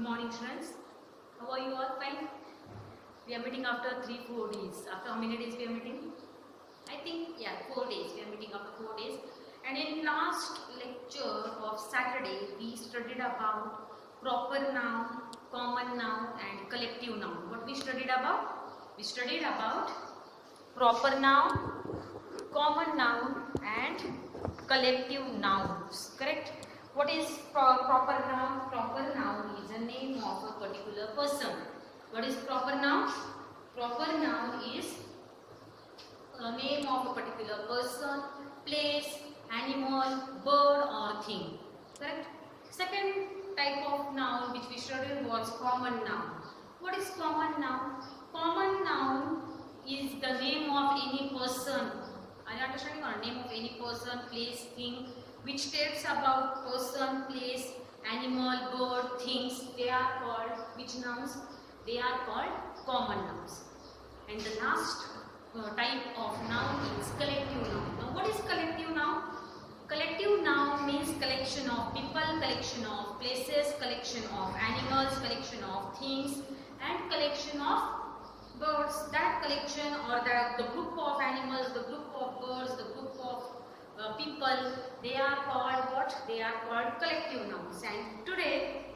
Good morning, students. How are you all? Fine? We are meeting after 3-4 days. After how many days we are meeting? I think, yeah, 4 days. We are meeting after 4 days. And in last lecture of Saturday, we studied about proper noun, common noun and collective noun. What we studied about? We studied about proper noun, common noun and collective nouns. Correct? What is proper noun? Proper noun is a name of a particular person. What is proper noun? Proper noun is a name of a particular person, place, animal, bird or thing. Correct? Second type of noun which we studied was common noun. What is common noun? Common noun is the name of any person. Are you understanding? Or name of any person, place, thing which states about person, place, animal, bird, things. They are called which nouns? They are called common nouns. And the last type of noun is collective noun. Now what is collective noun? Collective noun means collection of people, collection of places, collection of animals, collection of things and collection of birds. That collection or the group of animals, the group of birds, the group of people, they are called what? They are called collective nouns. And today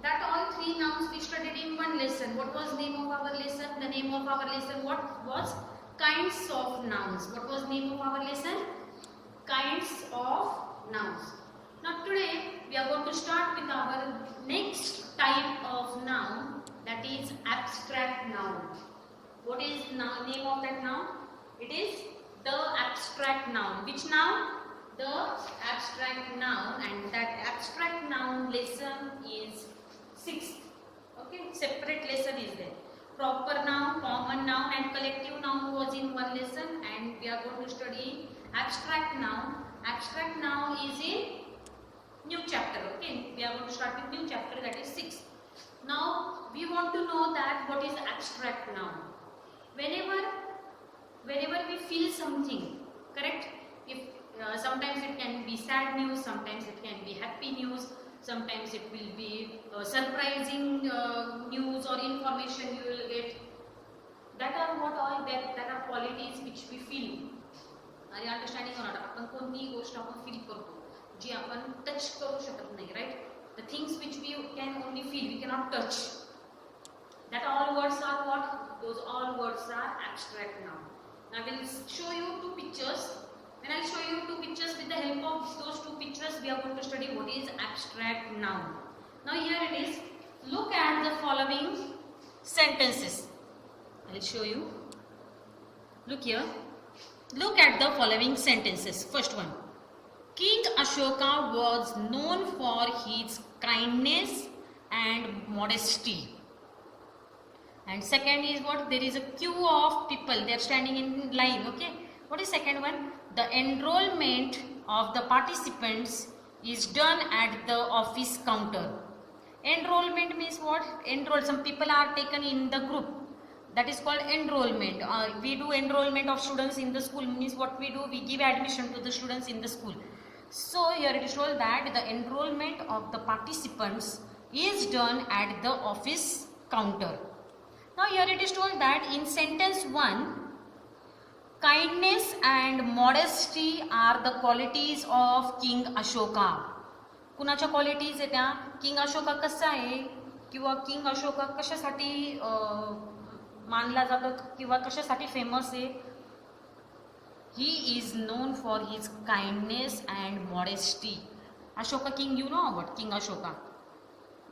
that all three nouns we studied in one lesson. What was name of our lesson? The name of our lesson what was? Kinds of nouns. What was name of our lesson? Kinds of nouns. Now today we are going to start with our next type of noun, that is abstract noun. What is name of that noun? It is the abstract noun. Which noun? The abstract noun. And that abstract noun lesson is 6th. Okay, separate lesson is there. Proper noun, common noun and collective noun was in one lesson, and we are going to study abstract noun. Abstract noun is in new chapter. Okay, we are going to start with new chapter, that is 6th. Now we want to know that what is abstract noun. Whenever we feel something, correct? If sometimes it can be sad news, sometimes it can be happy news, sometimes it will be surprising news or information you will get. That are what all that are qualities which we feel. Are you understanding or not? आपण कोणतीही गोष्ट आपण feel करतो जी आपण touch करू शकत नाही, right? The things which we can only feel, we cannot touch. That all words are what? Those all words are abstract noun. Now I will show you two pictures. When I show you two pictures, with the help of those two pictures, we are going to study what is abstract noun. Now here it is. Look at the following sentences. I will show you. Look here. Look at the following sentences. First one. King Ashoka was known for his kindness and modesty. And second is what? There is a queue of people. They are standing in line. Okay. What is second one? The enrollment of the participants is done at the office counter. Enrollment means what? Enroll. Some people are taken in the group. That is called enrollment. We do enrollment of students in the school. Means what we do? We give admission to the students in the school. So here it is told that the enrollment of the participants is done at the office counter. Now here it is told that in sentence 1, kindness and modesty are the qualities of King Ashoka. कुणाच्या qualities आहेत त्या? King Ashoka कसा आहे किंवा king Ashoka कशासाठी मानला जातो किंवा कशासाठी फेमस आहे? He is known for his kindness and modesty. Ashoka king, you know about King Ashoka.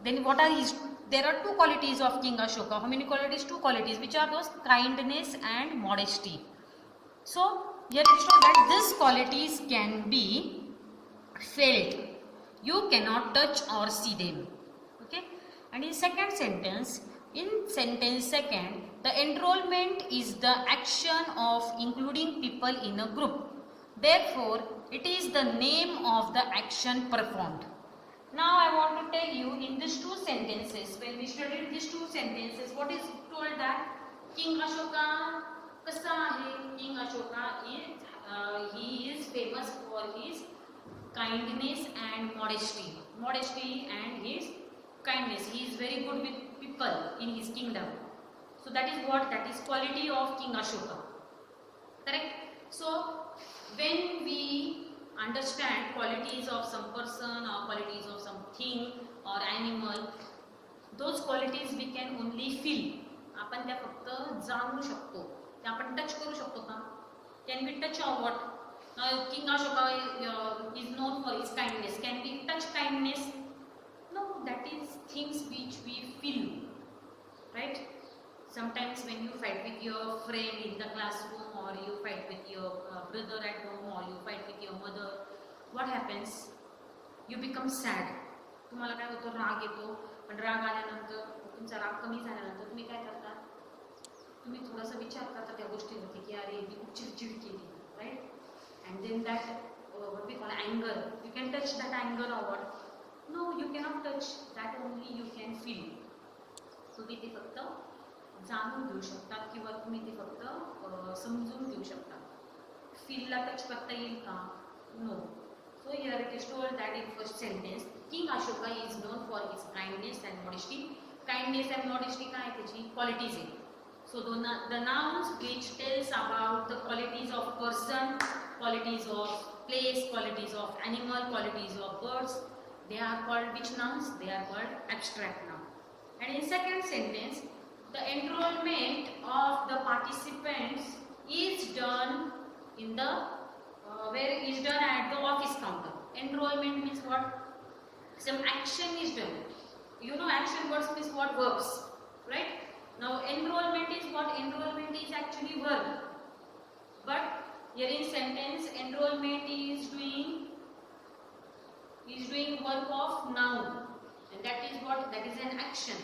Then what are his? There are two qualities of King Ashoka. How many qualities? Two qualities. Which are those? Kindness and modesty. So here it shows that these qualities can be felt. You cannot touch or see them. Okay. And in second sentence, in sentence second, the enrollment is the action of including people in a group. Therefore, it is the name of the action performed. Now I want to tell you in these two sentences, when we studied these two sentences, what is told that King Ashoka kasa ahe? King Ashoka is he is famous for his kindness and modesty and his kindness. He is very good with people in his kingdom. So that is what, that is quality of King Ashoka. Correct? So when we understand qualities of some person or qualities of something or animal, those qualities we can only feel. आपण त्या फक्त जाणू शकतो, त्या आपण touch करू शकतो का? Can we touch or what? King Ashoka is known for his kindness. Can we touch kindness? No, that is things which we feel, right? Sometimes when you fight with your friend in the classroom, or you fight with your brother at home, or you fight with your mother, what happens? You become sad. तुम्हाला काय होतं? राग येतो. पण राग आल्यानंतर, तुमचा राग कमी झाल्यानंतर तुम्ही काय करता? तुम्ही थोडासा विचार करता त्या गोष्टीवरती की अरे मी खूप चिडचिड केली, right? And then that what we call anger, you can touch that anger or what? No, you cannot touch that, only you can feel. तुम्ही ते फक्त जाणून घेऊ शकतात किंवा तुम्ही ते फक्त समजून घेऊ शकता. फीलला टच करता येईल का? No. So here it is told that in first sentence, King Ashoka is known for his kindness and modesty. Kindness and modesty काय त्याची qualities आहे. So the nouns which tells about the qualities of person, qualities of place, qualities of animal, qualities of birds, they are called which nouns? They are called abstract noun. And in second sentence, the enrollment of the participants is done in the where it is done at the office counter. Enrollment means what? Some action is done. You know, action words means what? Verbs, right? Now enrollment is what? Enrollment is actually verb, but here in sentence enrollment is doing work of noun, and that is what? That is an action.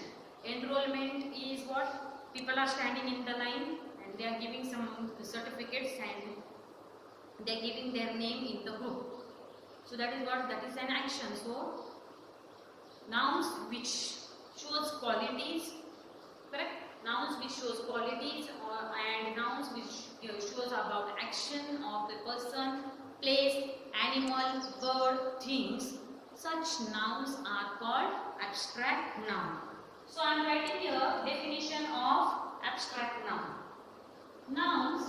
Enrollment is what? People are standing in the line and they are giving some certificates and they are giving their name in the group. So that is what? That is an action. So nouns which shows qualities, correct? Nouns which shows qualities and nouns which shows about action of the person, place, animal, bird, things. Such nouns are called abstract noun. So I am writing here definition of abstract noun. Nouns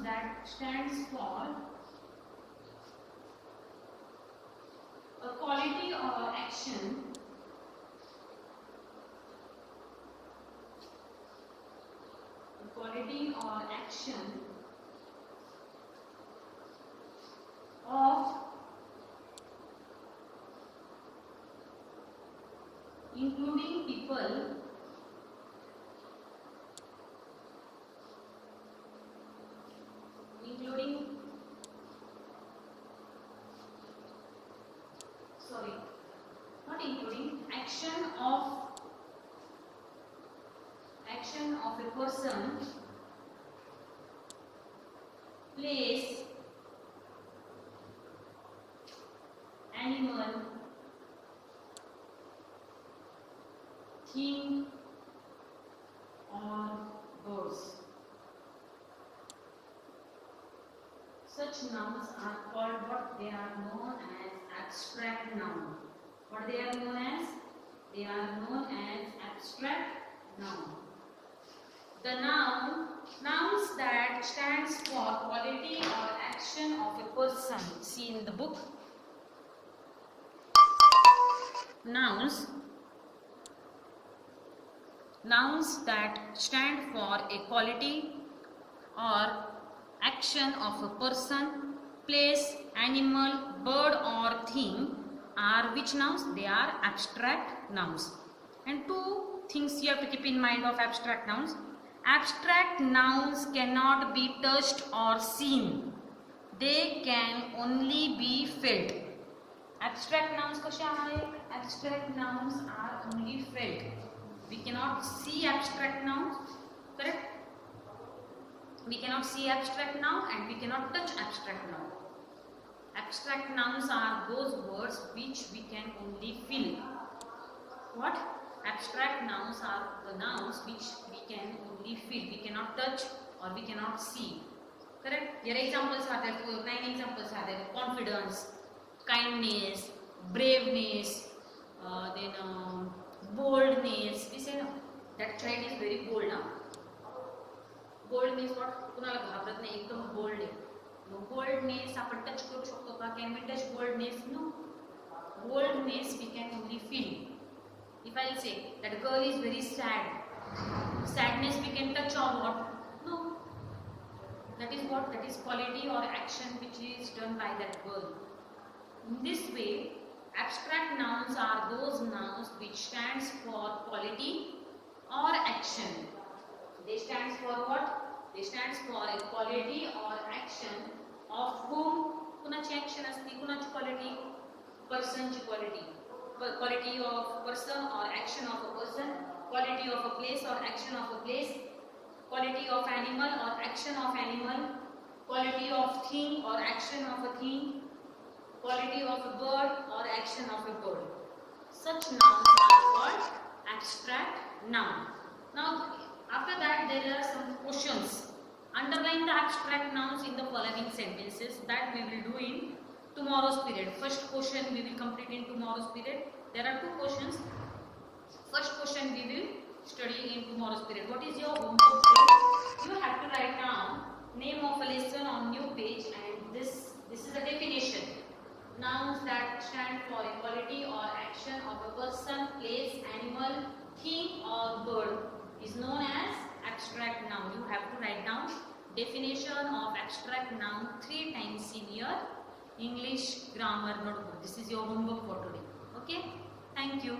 that stand for a quality or action of including people, action of a person, place, animal, thing or birds. Such nouns are called what? They are known as abstract noun. What they are known as? They are known as abstract noun. The nouns that stands for quality or action of a person. See in the book. Nouns that stand for a quality or action of a person, place, animal, bird or thing are which nouns? They are abstract nouns. And two things you have to keep in mind of abstract nouns. Abstract nouns cannot be touched or seen. They can only be felt. Abstract nouns कशा आहेत? Abstract nouns are only felt. We cannot see abstract nouns, correct? We cannot see abstract noun and we cannot touch abstract noun. Abstract nouns are those words which we can only feel. What? Abstract nouns are the nouns which we can only feel. We cannot touch or we cannot see. Correct? Here examples are there. 9 examples are there. Confidence, kindness, braveness, then boldness. We say no, that child is very bold. Now, bold means what? कुणाला घाबरत नाही, एकदम bold आहे. Boldness आपण touch करू शकतो का? Can we touch boldness? No. Boldness we can only feel. If I say that girl is very sad, sadness we can touch or what? No. That is what? That is quality or action which is done by that girl. In this way, abstract nouns are those nouns which stands for quality or action. They stands for what? They stands for a quality or action of whom. कुणाची action असते, कुणाची quality? Personची quality. Quality of person or action of a person. Quality of a place or action of a place. Quality of animal or action of animal. Quality of thing or action of a thing. Quality of a bird or action of a bird. Such nouns are called abstract noun. Now, after that there are some questions. Underline the abstract nouns in the following sentences. That we will do in tomorrow's period. First question we will complete in tomorrow's period. There are 2 questions. First question we will study in tomorrow's period. What is your homework? You have to write down name of a lesson on new page, and this is a definition. Nouns that stand for a quality or action of a person, place, animal, thing or bird is known as abstract noun. You have to write down definition of abstract noun 3 times in your English grammar notebook. This is your homework for today. Okay? Thank you.